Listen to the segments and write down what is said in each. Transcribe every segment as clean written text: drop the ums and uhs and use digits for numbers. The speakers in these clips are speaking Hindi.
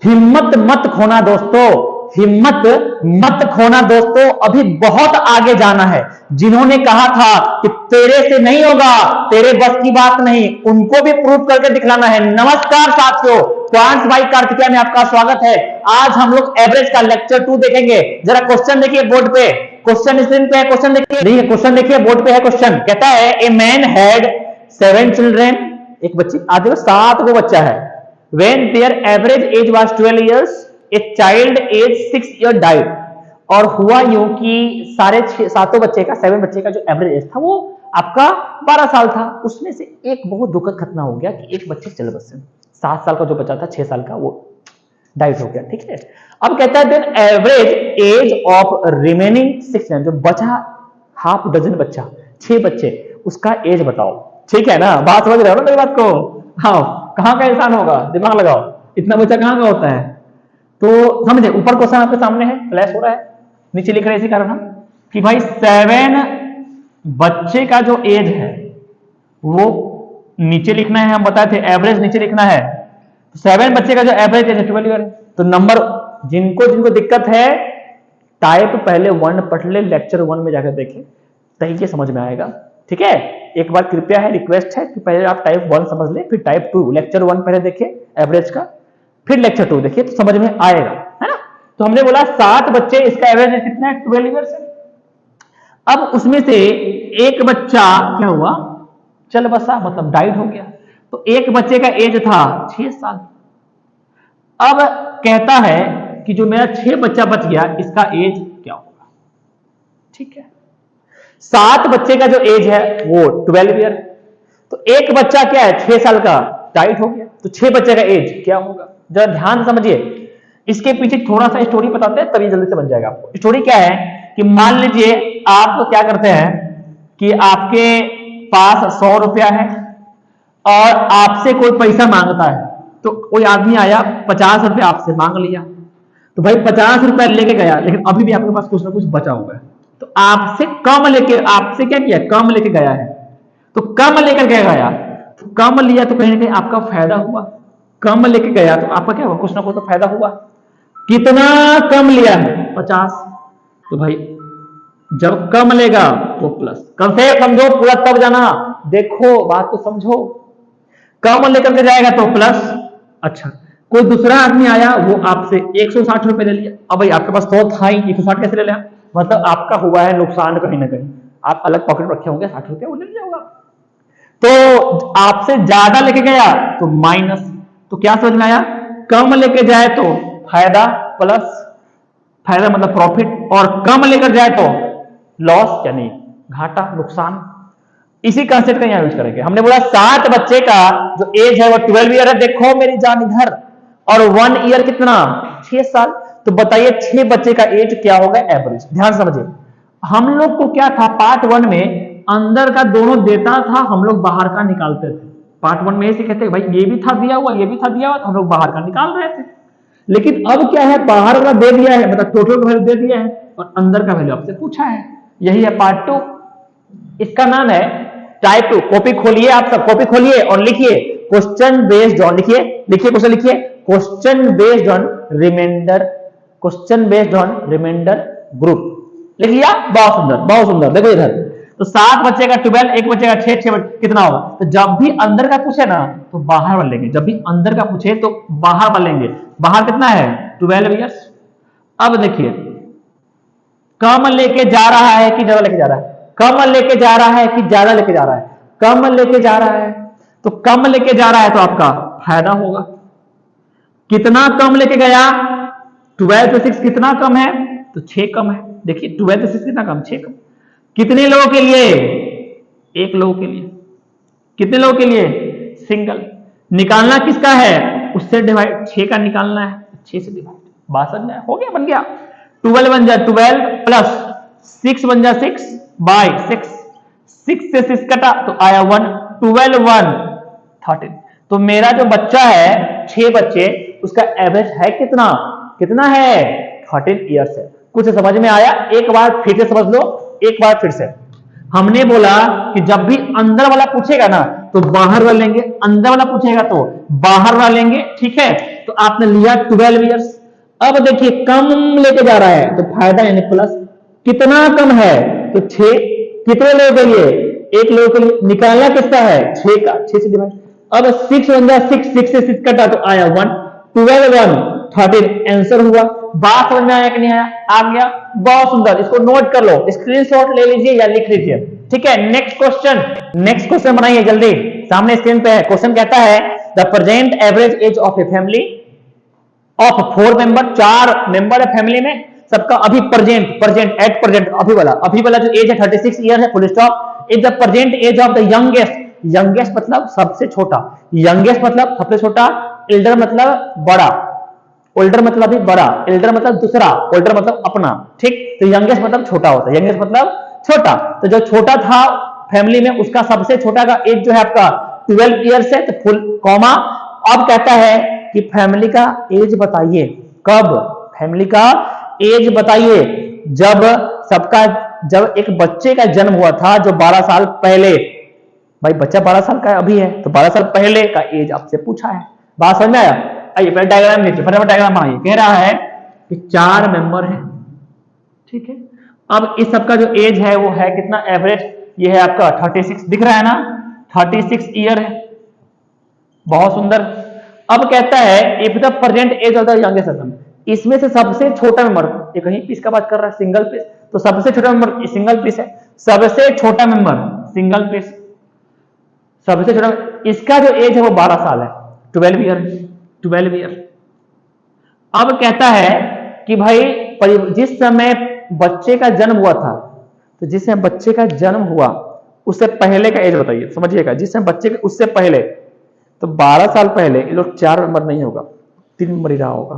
हिम्मत मत खोना दोस्तों, हिम्मत मत खोना दोस्तों, अभी बहुत आगे जाना है। जिन्होंने कहा था कि तेरे से नहीं होगा, तेरे बस की बात नहीं, उनको भी प्रूव करके दिखलाना है। नमस्कार साथियों, क्वांट्स बाय कार्तिकेय में आपका स्वागत है। आज हम लोग एवरेज का लेक्चर 2 देखेंगे। जरा क्वेश्चन देखिए बोर्ड पे, क्वेश्चन स्क्रीन पे है, क्वेश्चन देखिए, नहीं क्वेश्चन देखिए बोर्ड पे है। क्वेश्चन कहता है ए मैन हैड 7 चिल्ड्रेन, एक बच्ची, आज 7 को बच्चा है। When their average age was 12 years, a child age 6 year died। और हुआ यूं कि सातों बच्चे का 7 बच्चे का जो एवरेज एज था वो आपका 12 साल था। उसमें से एक बहुत दुखद घटना हो गया कि एक बच्चे चल बसे, 7 साल का जो बच्चा था, 6 साल का, वो डाइड हो गया। ठीक है, अब कहता है then average age of remaining 6, जो बचा हाफ डजन बच्चा, 6 बच्चे, उसका एज बताओ। ठीक है ना, बात समझ रहे हो ना मेरी बात को? हाँ, कहां का इंसान होगा, दिमाग लगाओ, इतना बच्चा कहां का होता है? तो समझे, ऊपर क्वेश्चन आपके सामने है, फ्लैश हो रहा है, नीचे लिख रहे इसी कारण कि भाई 7 बच्चे का जो एज है वो नीचे लिखना है। हम बताए थे एवरेज नीचे लिखना है। 7 बच्चे का जो एवरेज एज है 12 ईयर। तो नंबर जिनको दिक्कत है, टाइप पहले 1 पढ़ ले, लेक्चर 1 में जाकर देखें, तभी समझ में आएगा। ठीक है, एक बार कृपया है, रिक्वेस्ट है कि पहले आप टाइप 1 समझ ले, फिर टाइप 2, लेक्चर 1 पहले देखिए एवरेज का, फिर लेक्चर 2 देखिए, तो समझ में आएगा, है ना। तो हमने बोला 7 बच्चे, इसका एवरेज कितना है? 12 ईयर्स है। अब उसमें से एक बच्चा क्या हुआ? चल बसा, मतलब डाइड हो गया। तो एक बच्चे का एज था 6 साल। अब कहता है कि जो मेरा 6 बच्चा बच गया, इसका एज क्या होगा? ठीक है, 7 बच्चे का जो एज है वो 12 ईयर। तो एक बच्चा क्या है, 6 साल का, डाइड हो गया। तो 6 बच्चे का एज क्या होगा? जरा ध्यान समझिए, इसके पीछे थोड़ा सा स्टोरी बताते हैं, तभी जल्दी से बन जाएगा आपको। स्टोरी क्या है कि मान लीजिए आप क्या करते हैं कि आपके पास 100 रुपया है और आपसे कोई पैसा मांगता है। तो कोई आदमी आया, 50 रुपया आपसे मांग लिया, तो भाई 50 रुपया लेके गया, लेकिन अभी भी आपके पास कुछ ना कुछ बचा हुआ है। तो आपसे कम लेके, आपसे क्या किया, कम लेके गया है। तो कम लेकर क्या गया, तो कम लिया तो कहीं ना कहीं आपका फायदा हुआ। कम लेके गया तो आपका क्या हुआ, कुछ ना कुछ तो फायदा हुआ। कितना कम लिया है? 50। तो भाई जब कम लेगा तो प्लस, कम से समझो पूरा तब जाना, देखो बात को समझो। कम लेकर के जाएगा तो प्लस। अच्छा, कोई दूसरा आदमी आया, वो आपसे 160 रुपए ले लिया। अब भाई आपके पास 100 था ही, 160 कैसे ले लिया? मतलब आपका हुआ है नुकसान कहीं ना कहीं, आप अलग पॉकेट रखे होंगे, 60 रुपया वो ले लिया। तो आपसे ज्यादा लेके गया तो माइनस। तो क्या समझ में आया? कम लेके जाए तो फायदा, प्लस फायदा मतलब प्रॉफिट, और कम लेकर जाए तो लॉस यानी घाटा, नुकसान। इसी कंसेप्ट का यहां यूज करेंगे। हमने बोला 7 बच्चे का जो एज है वो 12 ईयर है, देखो मेरी जान इधर, और 1 ईयर कितना, 6 साल। तो बताइए 6 बच्चे का एज क्या होगा एवरेज? ध्यान समझिए, हम लोग को क्या था, पार्ट 1 में अंदर का दोनों देता था, हम लोग बाहर का निकालते थे। पार्ट 1 में ऐसे कहते भाई ये भी था दिया हुआ, ये भी था दिया हुआ, तो हम लोग बाहर का निकाल रहे थे। लेकिन अब क्या है, बाहर का दे दिया है, मतलब टोटल वैल्यू दे दिया है, और अंदर का वैल्यू आपसे पूछा है। यही है पार्ट 2, इसका नाम है टाइप 2। कॉपी खोलिए, आप सब कॉपी खोलिए और लिखिए क्वेश्चन बेस्ड ऑन, लिखिए क्वेश्चन, लिखिए question based on reminder, question based on reminder group. लिख लिया? बहुत सुंदर, बहुत सुंदर। देखो इधर, तो 7 बच्चे का 12, एक बच्चे का 6, 6 कितना होगा? तो जब भी अंदर का पूछे ना तो बाहर वाले लेंगे, जब भी अंदर का पूछे तो बाहर वाले लेंगे। बाहर कितना है? 12 ईयर्स। अब देखिए, कम लेके जा रहा है कि ज्यादा लेके जा रहा है? कम लेके जा रहा है कि ज्यादा लेके जा रहा है? कम लेके जा रहा है। तो कम लेके जा रहा है तो आपका फायदा होगा। कितना कम लेके गया? 12 से 6 कितना कम है? तो 6 कम है। देखिए 12 से 6 कितना कम? 6 कम। कितने लोगों के लिए? 1 लोगों के लिए। कितने लोगों के लिए? सिंगल। निकालना किसका है? उससे डिवाइड, 6 का निकालना है, 6 से डिवाइड। 62 में हो गया, बन गया। 12 बन जाए 12 प्लस 6 बन जाए 6 बाय 6, 6 से 6 कटा तो आया 1, 12 1 13। तो मेरा जो बच्चा है 6 बच्चे, उसका एवरेज है कितना? कितना है? 13 ईयर्स है। कुछ समझ में आया? एक बार फिर से समझ लो, एक बार फिर से। हमने बोला कि जब भी अंदर वाला पूछेगा ना तो बाहर वाला लेंगे, अंदर वाला पूछेगा तो बाहर वाला लेंगे। ठीक है, तो आपने लिया 12 ईयर्स। अब देखिए कम लेके जा रहा है तो फायदा यानी प्लस। कितना कम है तो 6। कितने लोगों के लिए? एक लोगों के लिए। निकालना किसका है? 6 का। 6 से डिवाइड। अब 6 1 जा 6, 6 से 6 कटा तो आया 1, 12 1 13 आंसर हुआ। बात समझ में आया कि नहीं आया? आ गया। बहुत सुंदर, इसको नोट कर लो, स्क्रीनशॉट ले लीजिए या लिख लीजिए। ठीक है, नेक्स्ट क्वेश्चन। नेक्स्ट क्वेश्चन बनाइए जल्दी, सामने स्क्रीन पे है। क्वेश्चन कहता है the present average age of A family of 4 member, 4 member है फैमिली में, सबका अभी प्रेजेंट एट प्रेजेंट अभी वाला जो एज है 36 ईयर है, full stop. Is the present age of the youngest, youngest मतलब सबसे छोटा, यंगेस्ट मतलब सबसे छोटा, एल्डर मतलब बड़ा, ओल्डर मतलब भी बड़ा, एल्डर मतलब दूसरा, ओल्डर मतलब अपना। ठीक, तो यंगेस्ट मतलब छोटा होता है, यंगेस्ट मतलब छोटा। तो जो छोटा था फैमिली में उसका सबसे छोटा का एज जो है आपका 12 ईयर्स है, तो फुल कॉमा। अब कहता है कि फैमिली का एज बताइए, कब? फैमिली का एज बताइए जब एक बच्चे का जन्म हुआ था जो 12 साल पहले। भाई बच्चा 12 साल का अभी है तो 12 साल पहले का एज आपसे पूछा है। बात समझ में आया? आइए पहले डायग्राम नीचे, फटाफट डायग्राम बनाइए। कह रहा है कि 4 मेंबर है, ठीक है। अब इस सबका जो एज है वो है कितना एवरेज? ये है आपका 36, दिख रहा है ना? 36 ईयर है। बहुत सुंदर। अब कहता है if the present age of the youngest person, इसमें से सबसे छोटा मेंबर, ये कहीं पीस का बात कर रहा है, सिंगल पीस, तो सबसे छोटा मेंबर सिंगल पीस है। सबसे छोटा मेंबर सिंगल पीस, सबसे छोटा, इसका जो एज है वो 12 साल है, 12 ईयर, 12 ईयर। अब कहता है कि भाई जिस समय बच्चे का जन्म हुआ था, तो जिस समय बच्चे का जन्म हुआ उससे पहले का एज बताइए। समझिएगा, जिस समय बच्चे के उससे पहले, तो 12 साल पहले ये लोग 4 मेंबर नहीं होगा, 3 मेंबर ही रहा होगा।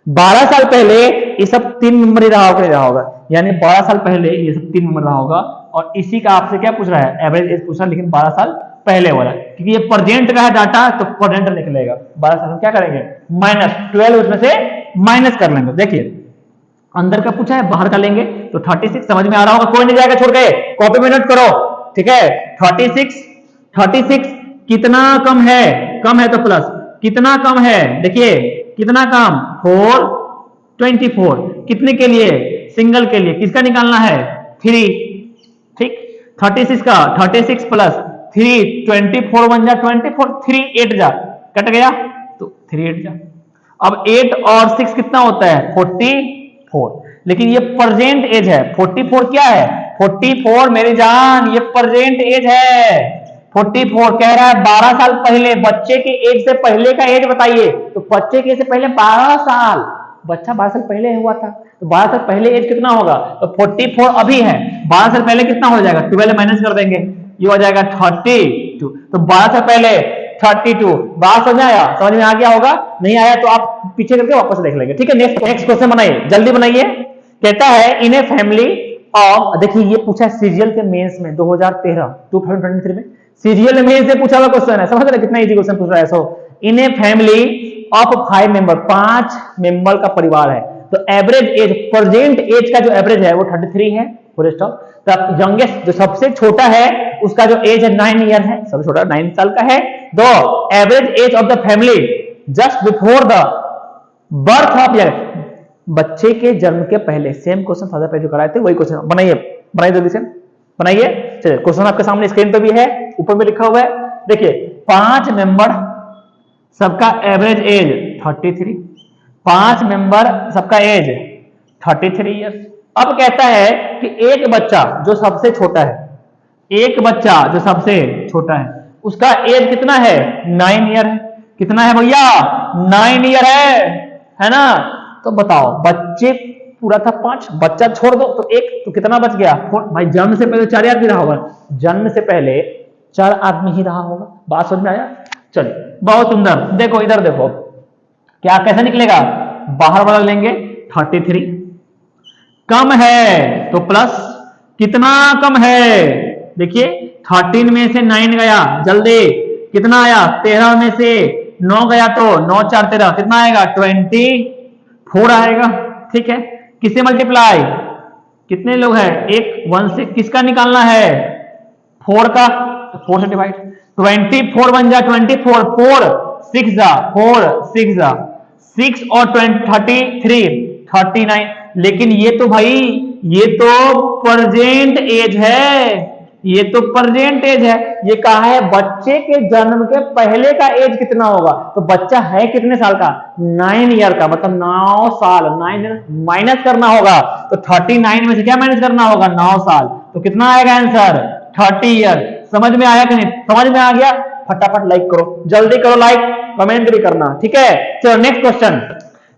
12 साल पहले ये सब 3 मेंबर ही रहा होगा, यानी 12 साल पहले ये सब 3 मेंबर रहा होगा। और इसी का आपसे क्या पूछ रहा है? एवरेज एज पूछ रहा है, लेकिन 12 साल पहले वाला, क्योंकि ये प्रेजेंट का है डाटा तो प्रेजेंट निकलेगा। 12 साल हम क्या करेंगे? माइनस 12 उसमें से माइनस कर लेंगे। देखिए अंदर का पूछा है, बाहर का लेंगे तो 36। समझ में आ रहा होगा, कोई नहीं जाएगा छोड़ के, कॉपी में नोट करो। ठीक है, 36 कितना कम है? कम है तो प्लस, कितना कम है? देखिए कितना कम? 4 24, कितने के लिए? सिंगल के लिए। किसका निकालना है? 3। ठीक, 36 का 36 प्लस 3, 24 1 जा 24, 3 8 जा, कट गया तो 3 8 जा। अब 8 और 6 कितना होता है? 44। लेकिन ये प्रेजेंट एज है। 44 क्या है? 44 मेरी जान, ये प्रेजेंट एज है। 44 कह रहा है 12 साल पहले, बच्चे के एज से पहले का एज बताइए। तो बच्चे के एज से पहले 12 साल, बच्चा 12 साल पहले हुआ था, तो 12 साल पहले एज कितना होगा? तो 44 अभी है, 12 साल पहले कितना हो जाएगा? 12 माइनस कर देंगे, ये हो जाएगा 32। तो 12 साल पहले 32। बात समझ में आया? समझ में आ गया होगा, नहीं आया तो आप पीछे करके वापस देख लेंगे। ठीक है, नेक्स्ट क्वेश्चन बनाइए, जल्दी बनाइए। कहता है इन ए फैमिली ऑफ, देखिए ये पूछा सीरियल के मेंस में 2023 में, सीरियल में से पूछा हुआ क्वेश्चन है। समझ रहे कितना इजी क्वेश्चन पूछ रहा है। So in a family of 5 member, 5 member का परिवार है, तो एवरेज एज, प्रेजेंट एज का जो एवरेज है वो 33 है, फुल स्टॉप। तो यंगेस्ट जो सबसे छोटा है उसका जो एज है 9 ईयर है, सबसे छोटा 9 साल का है। दो average age of the family just before the birth of year, बच्चे के जन्म के पहले। सेम क्वेश्चन फादर पे जो कराए थे वही क्वेश्चन बनाइए जल्दी से बनाइए। चलिए क्वेश्चन आपके सामने स्क्रीन पे भी है, ऊपर में लिखा हुआ है। देखिए 5 मेंबर, सबका एवरेज एज 33, 5 मेंबर सबका एज 33 ईयर्स। अब कहता है कि एक बच्चा जो सबसे छोटा है, एक बच्चा जो सबसे छोटा है उसका एज कितना है? 9 ईयर है। कितना है भैया? 9 ईयर है ना? तो बताओ, बच्चे पूरा था 5, बच्चा छोड़ दो तो 1, तो कितना बच गया? भाई जन्म से पहले 4 आदमी रहा होगा, जन्म से पहले 4 आदमी ही रहा होगा। बात समझ में आया? चलिए बहुत सुंदर। देखो इधर देखो, क्या कैसे निकलेगा? बाहर वाला लेंगे 33, कम है तो प्लस, कितना कम है? देखिए 13 में से 9 गया, जल्दी कितना आया? 13 में से 9 गया तो 9 4 13, कितना आएगा? 24 आएगा। ठीक है, किससे मल्टीप्लाई? कितने लोग हैं? 1 से किसका निकालना है? 4 का, तो 4 से डिवाइड। 24 1 जा 24, 4 6 जा 4 6 जा 6 और 39, लेकिन ये तो भाई ये तो प्रेजेंट एज है, ये तो प्रेजेंट एज है। ये कहा है बच्चे के जन्म के पहले का एज कितना होगा, तो बच्चा है कितने साल का, 9 ईयर का, मतलब 9 साल, 9 माइनस करना होगा, तो 39 में से क्या माइनस करना होगा, 9 साल, तो कितना आएगा आंसर, 30 ईयर। समझ में आया कि नहीं, समझ में आ गया, फटाफट लाइक करो, जल्दी करो लाइक, कमेंट भी करना, ठीक है। चलो नेक्स्ट क्वेश्चन,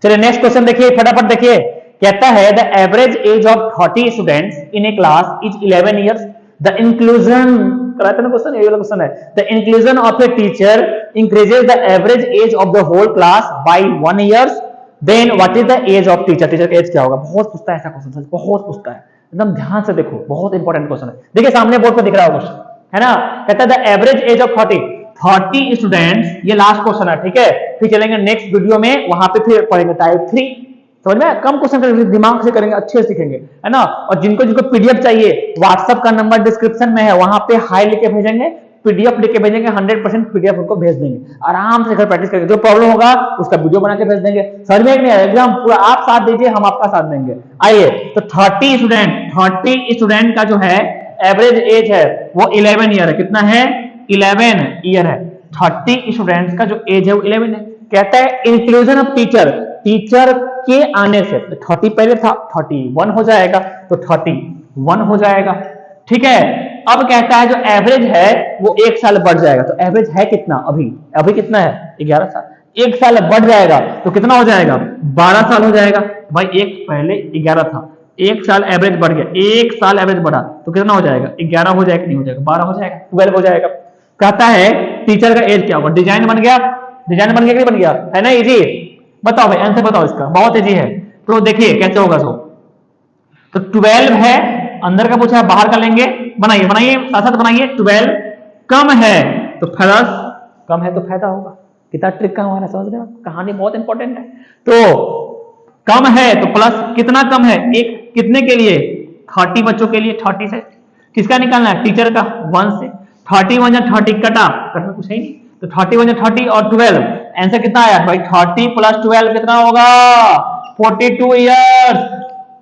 चलिए नेक्स्ट क्वेश्चन देखिए, फटाफट देखिए। कहता है the average age of 30 students in a class is 11 years. The inclusion, कराते ना क्वेश्चन, ये वाला क्वेश्चन है। The inclusion of a teacher increases the average age of the whole class by 1 years, then what is the age of teacher, teacher का एज क्या होगा। बहुत पूछता है ऐसा क्वेश्चन, बहुत पूछता है, एकदम ध्यान से देखो, बहुत इंपॉर्टेंट क्वेश्चन है। देखिए सामने बोर्ड पर दिख रहा है क्वेश्चन, है ना। कहता है the average age of 30 students, ये लास्ट क्वेश्चन है, ठीक है। फिर चलेंगे नेक्स्ट वीडियो में, वहां पे फिर पढ़ेंगे टाइप 3, समझ में, कम क्वेश्चन करेंगे, दिमाग से करेंगे, अच्छे से सीखेंगे, है ना। और जिनको जिनको पीडीएफ चाहिए, व्हाट्सएप का नंबर डिस्क्रिप्शन में है, वहां पे हाई लिख के भेजेंगे, पीडीएफ लिख के भेजेंगे, 100% पीडीएफ उनको भेज देंगे, आराम से घर प्रैक्टिस करेंगे। जो प्रॉब्लम होगा उसका वीडियो बना के भेज देंगे, समझ में नहीं आएगा, एकदम पूरा आप साथ दीजिए, हम आपका साथ देंगे। आइए, तो 30 स्टूडेंट का जो है एवरेज एज है वो 11 ईयर है। कितना है, 11 ईयर है। 30 स्टूडेंट्स का जो एज है वो 11 है। कहता है इंक्लूजन ऑफ टीचर, टीचर के आने से 30 पहले था, 31 हो जाएगा, तो 31 हो जाएगा, ठीक है। अब कहता है जो एवरेज है वो 1 साल बढ़ जाएगा, तो एवरेज है कितना, अभी कितना है, 11 साल, 1 साल बढ़ जाएगा तो कितना हो जाएगा, 12 साल हो जाएगा। भाई एक पहले 11 था, 1 साल एवरेज बढ़ गया, 1 साल एवरेज बढ़ा तो कितना हो जाएगा, 11 हो जाएगा, नहीं हो जाएगा, 12 हो जाएगा, 12 हो जाएगा। कहता है टीचर का एज क्या होगा। डिजाइन बन गया, डिजाइन बन गया कि बन गया, है ना। इजी, बताओ भाई आंसर बताओ इसका, बहुत इजी है। तो देखिए कैसे होगा सो, तो 12 है, अंदर का पूछा है, बाहर का लेंगे, बनाइए बनाइए साथ साथ बनाइए। 12 कम है तो प्लस, कम है तो फायदा होगा। कितना ट्रिक का हमारा, समझ रहे हो, कहानी बहुत इंपॉर्टेंट है। तो कम है तो प्लस, कितना कम है, एक कितने के लिए, 30 बच्चों के लिए। 30 से किसका निकालना है, टीचर का, 1 से। 31 या 30 कटा कुछ है नहीं, तो 31 या 30 और 12, आंसर कितना आया भाई, 30 प्लस 12 कितना होगा, 42 ईयर्स।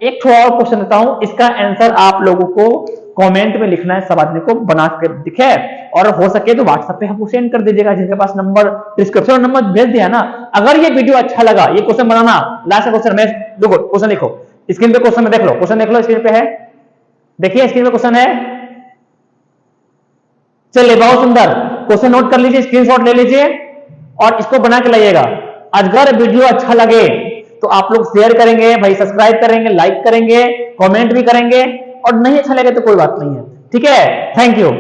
एक और क्वेश्चन देता हूं, इसका आंसर आप लोगों को कमेंट में लिखना है, सब आदमी को बना के दिखे, और हो सके तो व्हाट्सएप पे हमको सेंड कर दीजिएगा, जिनके पास नंबर डिस्क्रिप्शन नंबर भेज दिया ना। अगर ये वीडियो अच्छा लगा, ये क्वेश्चन बनाना, लास्ट क्वेश्चन में देखो, क्वेश्चन देखो स्क्रीन पे, क्वेश्चन में देख लो, क्वेश्चन देख लो, स्क्रीन पे है, देखिए स्क्रीन पे क्वेश्चन है। चलिए बहुत सुंदर, क्वेश्चन नोट कर लीजिए, स्क्रीनशॉट ले लीजिए और इसको बना के लाइएगा। अगर वीडियो अच्छा लगे तो आप लोग शेयर करेंगे भाई, सब्सक्राइब करेंगे, लाइक करेंगे, कमेंट भी करेंगे, और नहीं अच्छा लगे तो कोई बात नहीं है, ठीक है। Thank you.